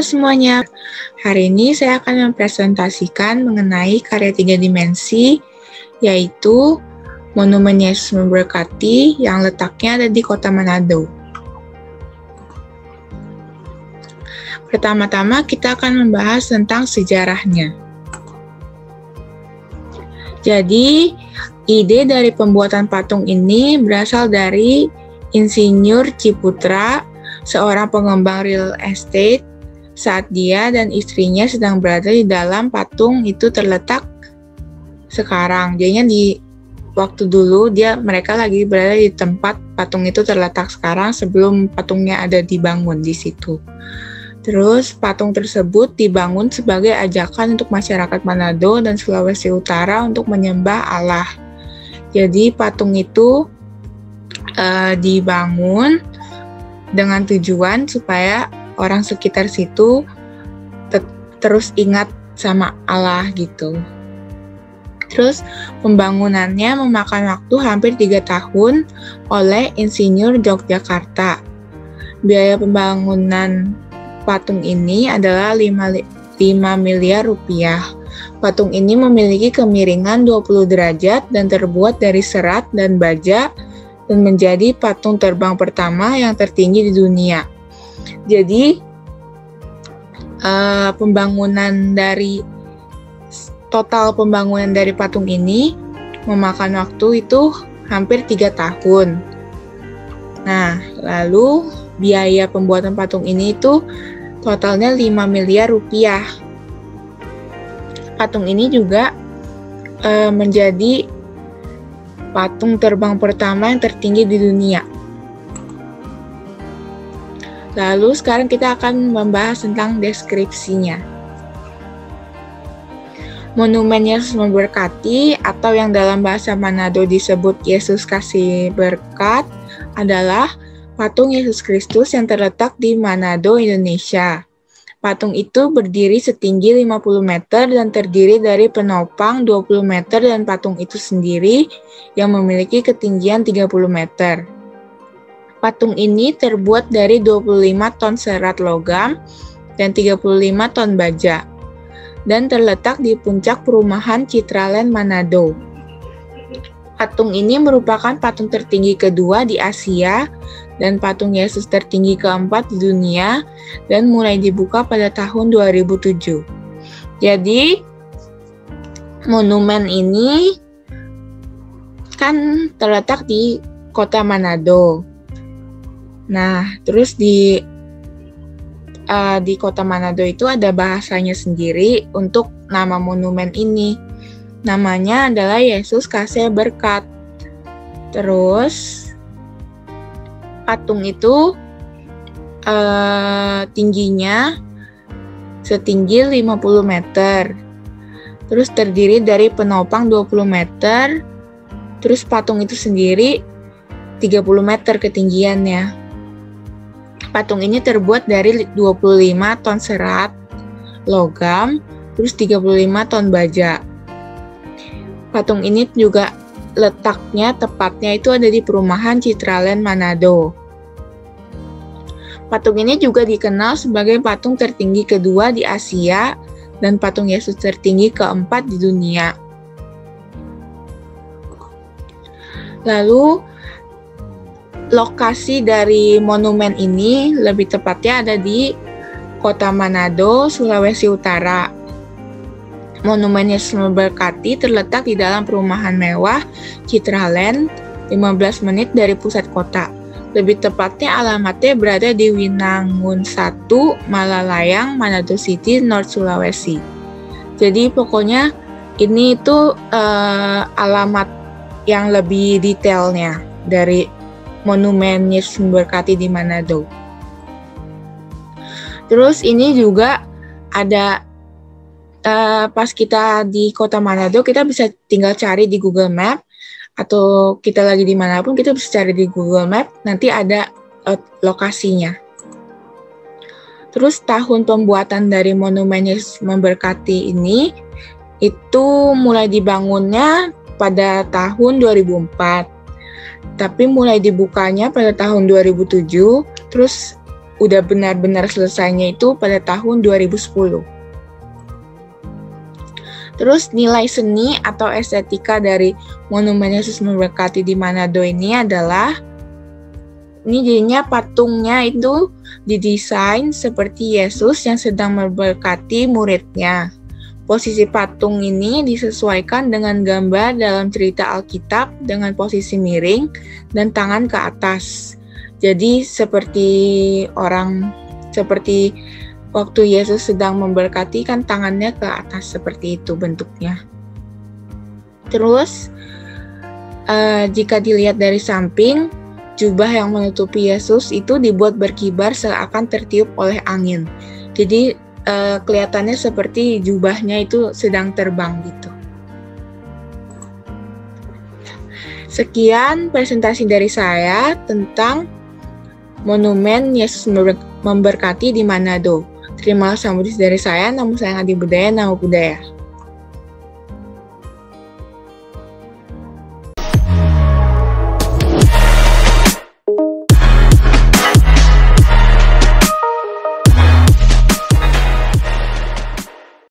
semuanya, hari ini saya akan mempresentasikan mengenai karya 3 dimensi, yaitu Monumen Yesus Memberkati yang letaknya ada di Kota Manado. Pertama-tama kita akan membahas tentang sejarahnya. Jadi, ide dari pembuatan patung ini berasal dari Insinyur Ciputra, seorang pengembang real estate, saat dia dan istrinya sedang berada di dalam patung itu terletak sekarang. Jadinya di waktu dulu mereka lagi berada di tempat patung itu terletak sekarang sebelum patungnya ada dibangun di situ. Terus patung tersebut dibangun sebagai ajakan untuk masyarakat Manado dan Sulawesi Utara untuk menyembah Allah. Jadi patung itu dibangun dengan tujuan supaya orang sekitar situ terus ingat sama Allah gitu. Terus pembangunannya memakan waktu hampir 3 tahun oleh Insinyur Yogyakarta. Biaya pembangunan patung ini adalah 5 miliar rupiah. Patung ini memiliki kemiringan 20 derajat dan terbuat dari serat dan baja dan menjadi patung terbang pertama yang tertinggi di dunia. Jadi total pembangunan dari patung ini memakan waktu itu hampir 3 tahun. Nah, lalu biaya pembuatan patung ini itu totalnya 5 miliar rupiah. Patung ini juga menjadi patung terbang pertama yang tertinggi di dunia. Lalu sekarang kita akan membahas tentang deskripsinya. Monumen Yesus Memberkati atau yang dalam bahasa Manado disebut Yesus Kasih Berkat adalah patung Yesus Kristus yang terletak di Manado, Indonesia. Patung itu berdiri setinggi 50 meter dan terdiri dari penopang 20 meter dan patung itu sendiri yang memiliki ketinggian 30 meter. Patung ini terbuat dari 25 ton serat logam dan 35 ton baja dan terletak di puncak perumahan Citraland Manado. Patung ini merupakan patung tertinggi kedua di Asia dan patung Yesus tertinggi keempat di dunia dan mulai dibuka pada tahun 2007. Jadi, monumen ini kan terletak di Kota Manado. Nah, terus di Kota Manado itu ada bahasanya sendiri untuk nama monumen ini. Namanya adalah Yesus Kasih Berkat. Terus patung itu tingginya setinggi 50 meter. Terus terdiri dari penopang 20 meter. Terus patung itu sendiri 30 meter ketinggiannya. Patung ini terbuat dari 25 ton serat logam, terus 35 ton baja. Patung ini juga letaknya tepatnya itu ada di perumahan Citraland Manado. Patung ini juga dikenal sebagai patung tertinggi kedua di Asia dan patung Yesus tertinggi keempat di dunia. Lalu lokasi dari monumen ini lebih tepatnya ada di Kota Manado, Sulawesi Utara. Monumen Yesus Memberkati terletak di dalam perumahan mewah Citraland, 15 menit dari pusat kota. Lebih tepatnya alamatnya berada di Winangun 1, Malalayang, Manado City, North Sulawesi. Jadi pokoknya ini itu alamat yang lebih detailnya dari Monumen Yesus Memberkati di Manado. Terus ini juga ada pas kita di Kota Manado, kita bisa tinggal cari di Google Map, atau kita lagi di manapun kita bisa cari di Google Map, nanti ada lokasinya. Terus tahun pembuatan dari Monumen Yesus Memberkati ini itu mulai dibangunnya pada tahun 2004. Tapi mulai dibukanya pada tahun 2007, terus udah benar-benar selesainya itu pada tahun 2010. Terus nilai seni atau estetika dari Monumen Yesus Memberkati di Manado ini adalah, ini jadinya patungnya itu didesain seperti Yesus yang sedang memberkati muridnya. Posisi patung ini disesuaikan dengan gambar dalam cerita Alkitab dengan posisi miring dan tangan ke atas. Jadi seperti waktu Yesus sedang memberkati kan tangannya ke atas, seperti itu bentuknya. Terus jika dilihat dari samping, jubah yang menutupi Yesus itu dibuat berkibar seakan tertiup oleh angin. Jadi kelihatannya seperti jubahnya itu sedang terbang gitu. Sekian presentasi dari saya tentang Monumen Yesus Memberkati di Manado. Terima kasih dari saya. Nama saya Adi Budaya, Nama Budaya.